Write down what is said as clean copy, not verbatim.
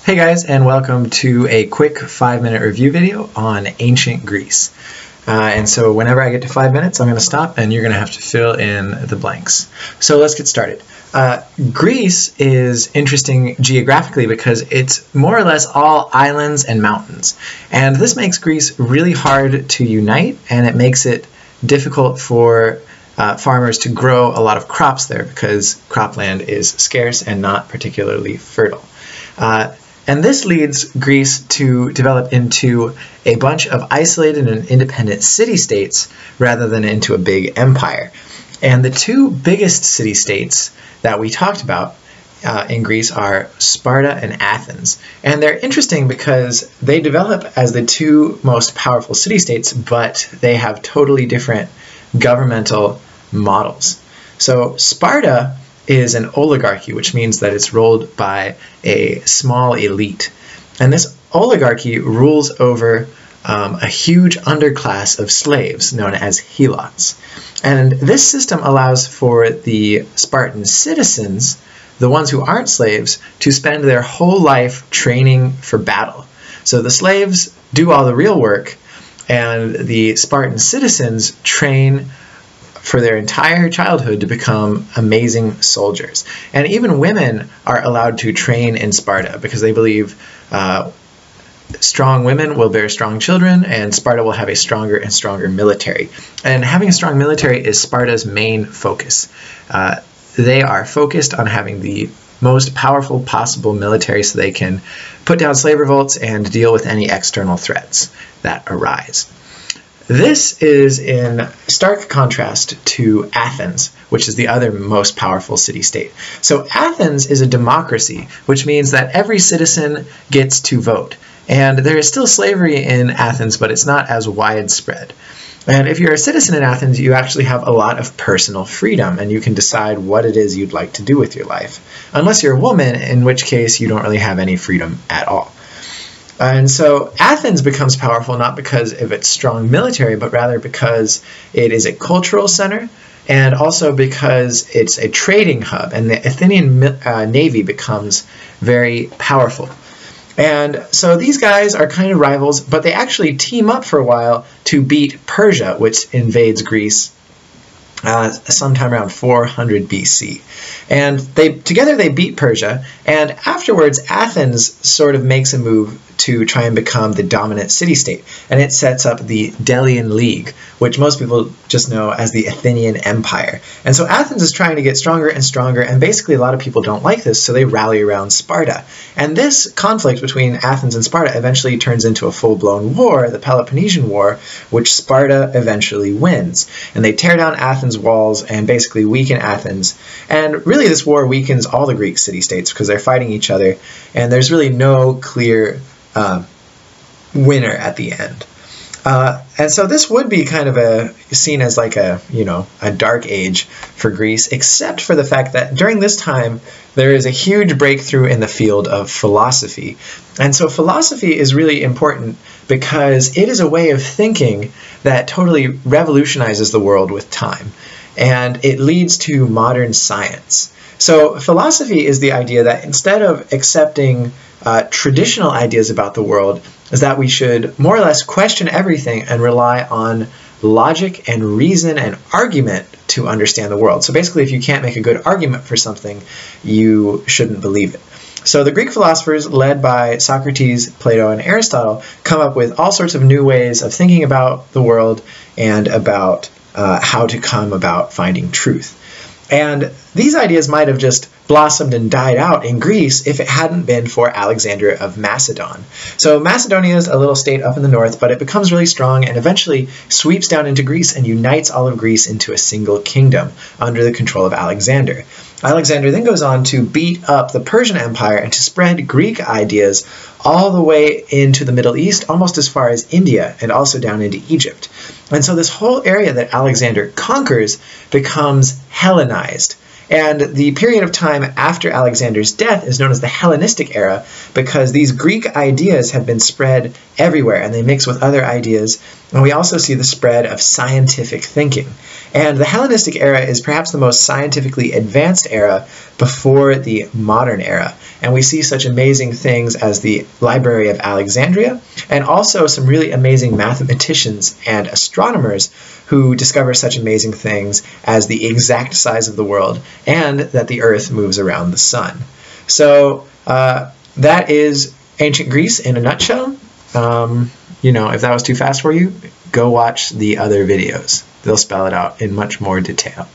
Hey guys, and welcome to a quick 5-minute review video on ancient Greece. And so whenever I get to 5 minutes, I'm going to stop and you're going to have to fill in the blanks. So let's get started. Greece is interesting geographically because it's more or less all islands and mountains. And this makes Greece really hard to unite, and it makes it difficult for farmers to grow a lot of crops there because cropland is scarce and not particularly fertile. And this leads Greece to develop into a bunch of isolated and independent city-states rather than into a big empire. And the two biggest city-states that we talked about in Greece are Sparta and Athens. And they're interesting because they develop as the two most powerful city-states, but they have totally different governmental models. So Sparta is an oligarchy, which means that it's ruled by a small elite. And this oligarchy rules over a huge underclass of slaves known as helots. And this system allows for the Spartan citizens, the ones who aren't slaves, to spend their whole life training for battle. So the slaves do all the real work, and the Spartan citizens train for their entire childhood to become amazing soldiers. And even women are allowed to train in Sparta because they believe strong women will bear strong children, and Sparta will have a stronger and stronger military. And having a strong military is Sparta's main focus. They are focused on having the most powerful possible military so they can put down slave revolts and deal with any external threats that arise. This is in stark contrast to Athens, which is the other most powerful city-state. So Athens is a democracy, which means that every citizen gets to vote. And there is still slavery in Athens, but it's not as widespread. And if you're a citizen in Athens, you actually have a lot of personal freedom, and you can decide what it is you'd like to do with your life. Unless you're a woman, in which case you don't really have any freedom at all. And so Athens becomes powerful not because of its strong military, but rather because it is a cultural center, and also because it's a trading hub, and the Athenian navy becomes very powerful. And so these guys are kind of rivals, but they actually team up for a while to beat Persia, which invades Greece sometime around 400 BC. And together they beat Persia, and afterwards Athens sort of makes a move to try and become the dominant city-state, and it sets up the Delian League, which most people just know as the Athenian Empire. And so Athens is trying to get stronger and stronger, and basically a lot of people don't like this, so they rally around Sparta. And this conflict between Athens and Sparta eventually turns into a full-blown war, the Peloponnesian War, which Sparta eventually wins. And they tear down Athens' walls and basically weaken Athens. And really this war weakens all the Greek city-states because they're fighting each other, and there's really no clear winner at the end. And so this would be kind of seen as like a dark age for Greece, except for the fact that during this time there is a huge breakthrough in the field of philosophy. And so philosophy is really important because it is a way of thinking that totally revolutionizes the world with time, and it leads to modern science. So philosophy is the idea that instead of accepting traditional ideas about the world, is that we should more or less question everything and rely on logic and reason and argument to understand the world. So basically, if you can't make a good argument for something, you shouldn't believe it. So the Greek philosophers, led by Socrates, Plato, and Aristotle, come up with all sorts of new ways of thinking about the world and about how to come about finding truth. And these ideas might have just blossomed and died out in Greece if it hadn't been for Alexander of Macedon. So Macedonia is a little state up in the north, but it becomes really strong and eventually sweeps down into Greece and unites all of Greece into a single kingdom under the control of Alexander. Alexander then goes on to beat up the Persian Empire and to spread Greek ideas all the way into the Middle East, almost as far as India, and also down into Egypt. And so this whole area that Alexander conquers becomes Hellenized. And the period of time after Alexander's death is known as the Hellenistic era because these Greek ideas have been spread everywhere and they mix with other ideas. And we also see the spread of scientific thinking. And the Hellenistic era is perhaps the most scientifically advanced era before the modern era. And we see such amazing things as the Library of Alexandria, and also some really amazing mathematicians and astronomers who discover such amazing things as the exact size of the world and that the Earth moves around the sun. So that is ancient Greece in a nutshell. You know, if that was too fast for you, go watch the other videos. They'll spell it out in much more detail.